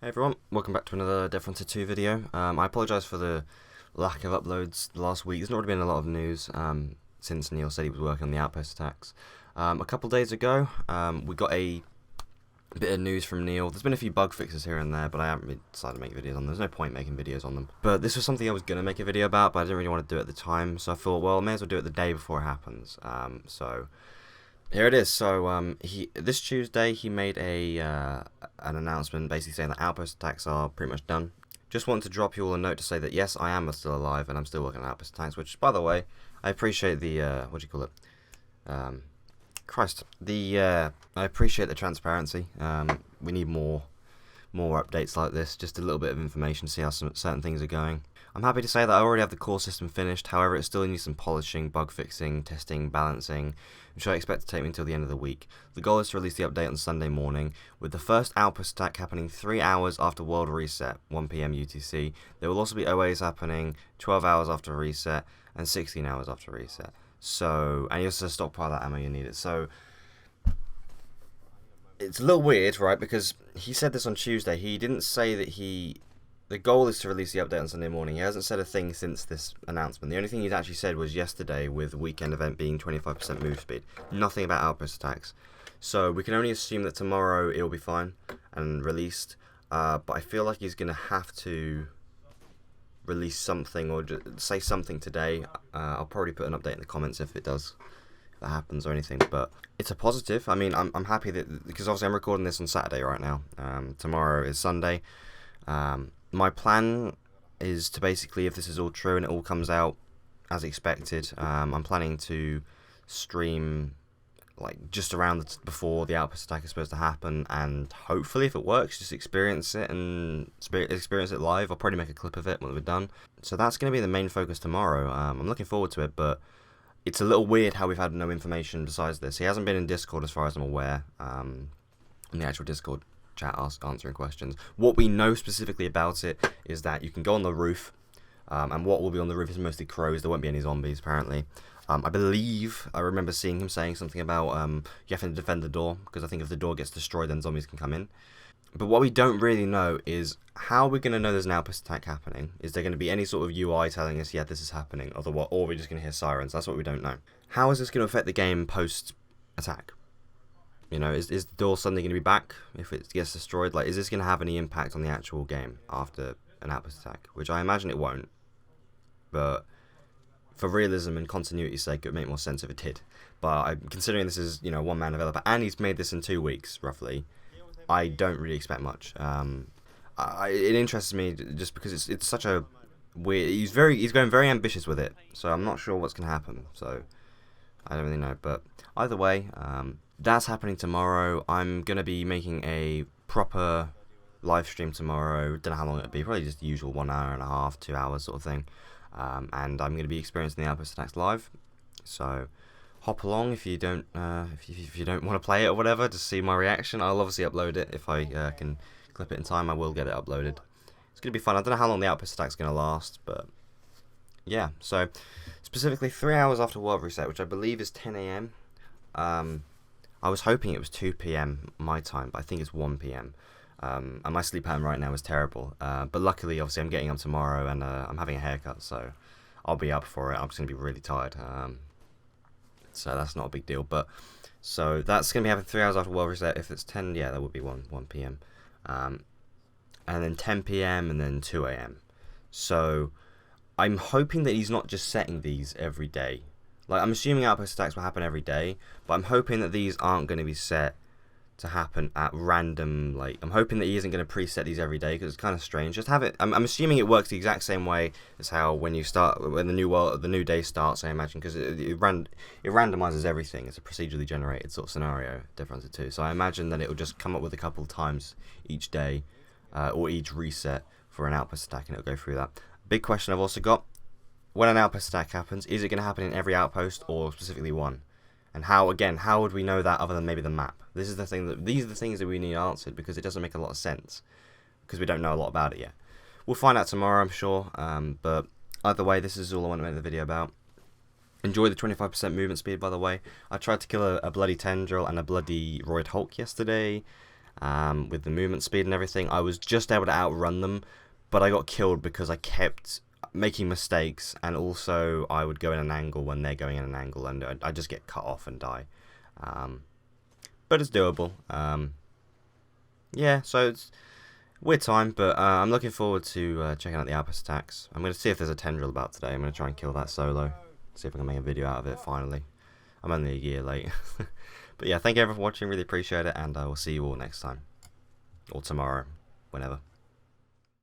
Hey everyone, welcome back to another Difference 2 video. I apologise for the lack of uploads the last week. There's not really been a lot of news since Neil said he was working on the Outpost Attacks. A couple days ago, we got a bit of news from Neil. There's been a few bug fixes here and there, but I haven't really decided to make videos on them. There's no point making videos on them. But this was something I was going to make a video about, but I didn't really want to do it at the time, so I thought, well, I may as well do it the day before it happens. So here it is. So this Tuesday he made an announcement basically saying that Outpost Attacks are pretty much done. Just wanted to drop you all a note to say that yes, I am still alive and I'm still working on Outpost Attacks, which, by the way, I appreciate the what do you call it? I appreciate the transparency. We need more updates like this, just a little bit of information to see how certain things are going. I'm happy to say that I already have the core system finished, however it still needs some polishing, bug fixing, testing, balancing, which I expect to take me until the end of the week. The goal is to release the update on Sunday morning, with the first Outpost Attack happening 3 hours after World Reset, 1 PM UTC. There will also be OAs happening 12 hours after reset, and 16 hours after reset. So, and you also stockpile that ammo you need it. So, it's a little weird, right, because he said this on Tuesday. He didn't say that the goal is to release the update on Sunday morning. He hasn't said a thing since this announcement. The only thing he's actually said was yesterday, with the weekend event being 25% move speed. Nothing about Outpost Attacks. So we can only assume that tomorrow it'll be fine and released. But I feel like he's going to have to release something or just say something today. I'll probably put an update in the comments if it happens or anything. But it's a positive. I mean, I'm happy that, because obviously I'm recording this on Saturday right now. Tomorrow is Sunday. My plan is to basically, if this is all true and it all comes out as expected, I'm planning to stream like just around before the Outpost Attack is supposed to happen, and hopefully, if it works, just experience it live. I'll probably make a clip of it when we're done. So that's going to be the main focus tomorrow. I'm looking forward to it, but it's a little weird how we've had no information besides this. He hasn't been in Discord as far as I'm aware, in the actual Discord chat answering questions. What we know specifically about it is that you can go on the roof, and what will be on the roof is mostly crows. There won't be any zombies, apparently. I believe I remember seeing him saying something about you have to defend the door, because I think if the door gets destroyed, then zombies can come in. But what we don't really know is how we're going to know there's an Outpost Attack happening. Is there going to be any sort of UI telling us, yeah, this is happening, or are we just going to hear sirens? That's what we don't know. How is this going to affect the game post-attack? You know, is the door suddenly going to be back if it gets destroyed? Like, is this going to have any impact on the actual game after an Outpost Attack? Which I imagine it won't. But for realism and continuity's sake, it would make more sense if it did. But I'm considering this is, one-man developer, and he's made this in 2 weeks, roughly. I don't really expect much. It interests me just because it's such a weird. He's going very ambitious with it, so I'm not sure what's going to happen. So I don't really know. But either way, that's happening tomorrow. I'm going to be making a proper live stream tomorrow. Don't know how long it'll be. Probably just the usual 1 hour and a half, 2 hours sort of thing. And I'm going to be experiencing the Outpost Attacks live. So hop along if you don't if you don't want to play it or whatever to see my reaction. I'll obviously upload it if I can clip it in time. I will get it uploaded. It's going to be fun. I don't know how long the Outpost Attack's going to last, but yeah. So specifically 3 hours after World Reset, which I believe is 10 AM. I was hoping it was 2 PM my time, but I think it's 1 PM. And my sleep pattern right now is terrible. But luckily, obviously, I'm getting up tomorrow, and I'm having a haircut, so I'll be up for it. I'm just going to be really tired. So that's not a big deal. But so that's going to be happening 3 hours after World Reset. If it's 10, yeah, that would be 1 PM. And then 10 PM, and then 2 AM. So I'm hoping that he's not just setting these every day. Like, I'm assuming Outpost Attacks will happen every day, but I'm hoping that these aren't going to be set to happen at random. Like, I'm hoping that he isn't going to preset these every day, because it's kind of strange. Just have it. I'm assuming it works the exact same way as how when the new day starts, I imagine, because it randomizes everything. It's a procedurally generated sort of scenario, Difference 2. So I imagine that it will just come up with a couple of times each day, or each reset for an Outpost Attack, and it'll go through that. Big question I've also got: when an Outpost Attack happens, is it going to happen in every outpost or specifically one? And how would we know that other than maybe the map? These are the things that we need answered, because it doesn't make a lot of sense, because we don't know a lot about it yet. We'll find out tomorrow, I'm sure. But either way, this is all I want to make the video about. Enjoy the 25% movement speed, by the way. I tried to kill a bloody Tendril and a bloody Roid Hulk yesterday, with the movement speed and everything. I was just able to outrun them, but I got killed because I kept making mistakes, and also I would go in an angle when they're going in an angle, and I just get cut off and die. But it's doable. Yeah, so it's weird time, but I'm looking forward to checking out the Outpost Attacks. I'm going to see if there's a Tendril about today. I'm going to try and kill that solo. See if I can make a video out of it finally. I'm only a year late. But yeah, thank you everyone for watching. Really appreciate it, and I will see you all next time. Or tomorrow. Whenever.